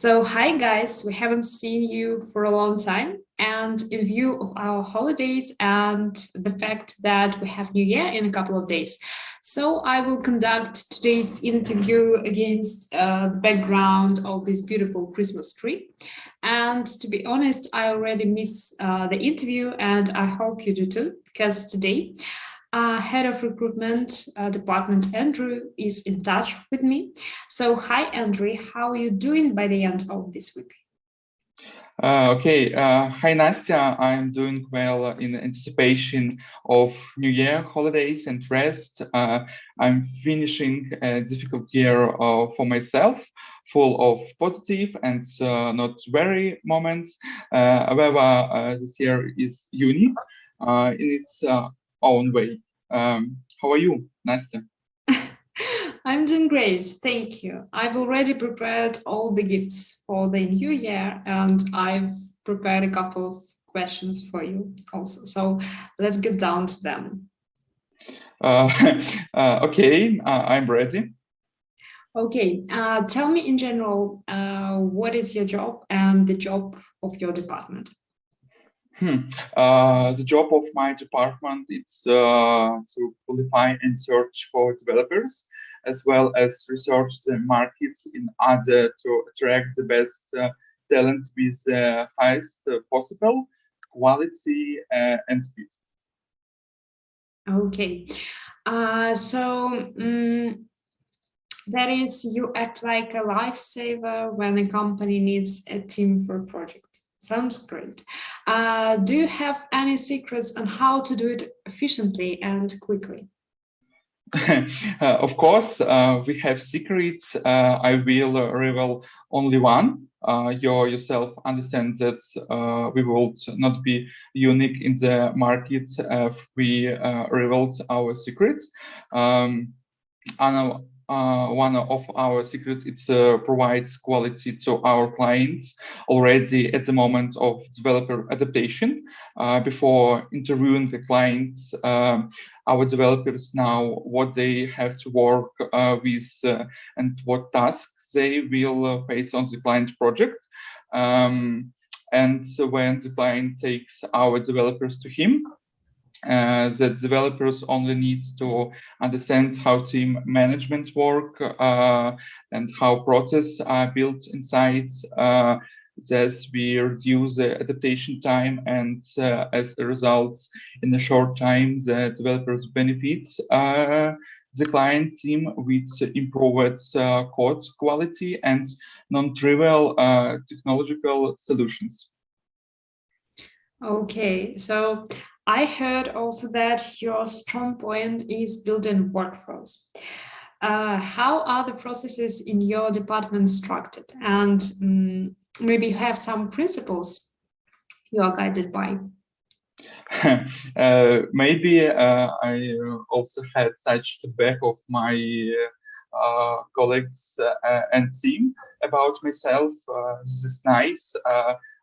So, hi guys, we haven't seen you for a long time. And in view of our holidays and the fact that we have New Year in a couple of days, so I will conduct today's interview against the background of this beautiful Christmas tree. And to be honest, I already miss the interview, and I hope you do too, because today head of recruitment department, Andrew, is in touch with me. So, hi, Andrew. How are you doing by the end of this week? Okay. Hi, Nastya. I'm doing well in anticipation of New Year holidays and rest. I'm finishing a difficult year for myself, full of positive and not very moments. However, this year is unique in its own way. How are you, Nastya? I'm doing great, thank you. I've already prepared all the gifts for the new year, and I've prepared a couple of questions for you also. So let's get down to them. Okay, I'm ready. Okay, tell me in general, what is your job and the job of your department? The job of my department is to qualify and search for developers, as well as research the markets in order to attract the best talent with the highest possible quality and speed. Okay, that is, you act like a lifesaver when a company needs a team for a project. Sounds great. Do you have any secrets on how to do it efficiently and quickly? Of course, we have secrets. I will reveal only one. You yourself understand that we will not be unique in the market if we revealed our secrets. And one of our secrets is provides quality to our clients already at the moment of developer adaptation. Before interviewing the clients, our developers know what they have to work with and what tasks they will face on the client project. And so when the client takes our developers to him, the developers only needs to understand how team management work and how process are built inside. Thus, we reduce the adaptation time, and as a result, in a short time, the developers benefits the client team with improved code quality and non-trivial technological solutions. Okay, so I heard also that your strong point is building workflows. How are the processes in your department structured? And maybe you have some principles you are guided by. Maybe I also had such feedback of my colleagues and team about myself. This is nice.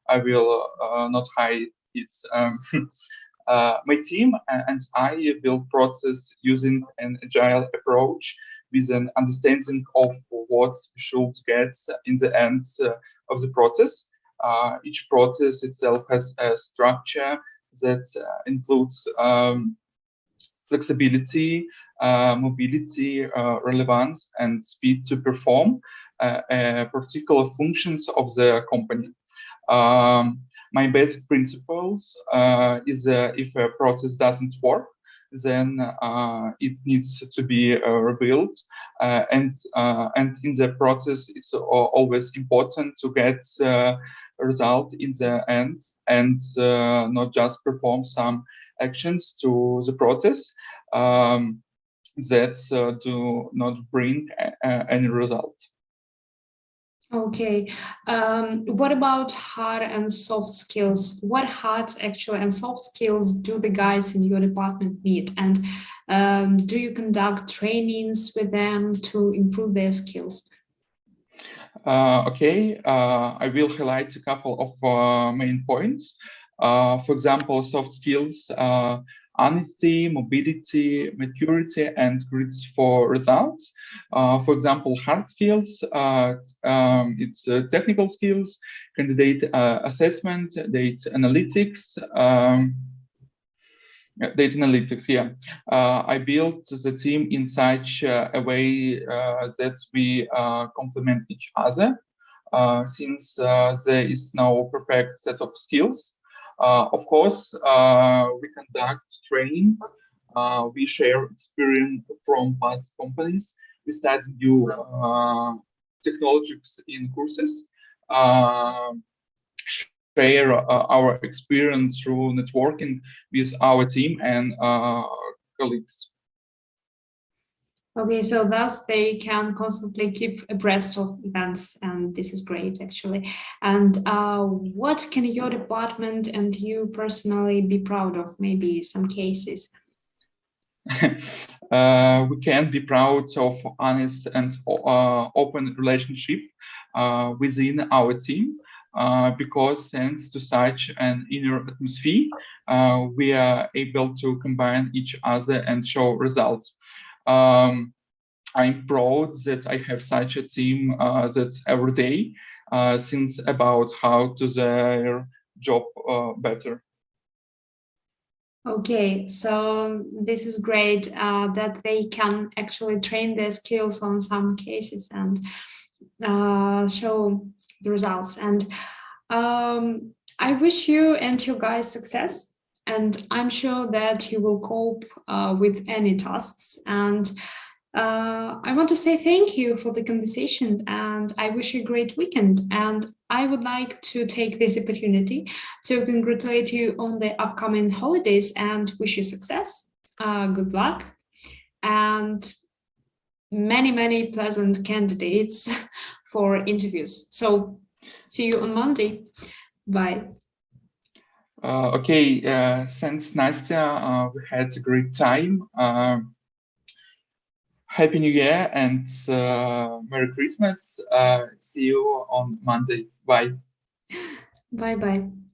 I will not hide it. My team and I build process using an agile approach with an understanding of what we should get in the end of the process. Each process itself has a structure that includes flexibility, mobility, relevance, and speed to perform particular functions of the company. My basic principles is if a process doesn't work, then it needs to be rebuilt, and in the process, it's always important to get a result in the end and not just perform some actions to the process that do not bring any result. Okay. What about hard and soft skills? What hard actually and soft skills do the guys in your department need? And do you conduct trainings with them to improve their skills? Okay, I will highlight a couple of main points. For example, soft skills honesty, mobility, maturity, and grids for results. For example, hard skills, it's technical skills, candidate assessment, data analytics. Data analytics, yeah. I built the team in such a way that we complement each other. Since there is no perfect set of skills. Of course, we conduct training, we share experience from past companies, we study new technologies in courses, share our experience through networking with our team and colleagues. Okay, so thus they can constantly keep abreast of events, and this is great, actually. And what can your department and you personally be proud of? Maybe some cases. We can be proud of honest and open relationship within our team. Because thanks to such an inner atmosphere, we are able to combine each other and show results. I'm proud that I have such a team that every day thinks about how to their job better. Okay, so this is great that they can actually train their skills on some cases and show the results. And I wish you and your guys success. And I'm sure that you will cope with any tasks. And I want to say thank you for the conversation and I wish you a great weekend. And I would like to take this opportunity to congratulate you on the upcoming holidays and wish you success, good luck, and many, many pleasant candidates for interviews. So see you on Monday. Bye. Okay, thanks, Nastya. We had a great time. Happy New Year and Merry Christmas. See you on Monday. Bye. Bye-bye.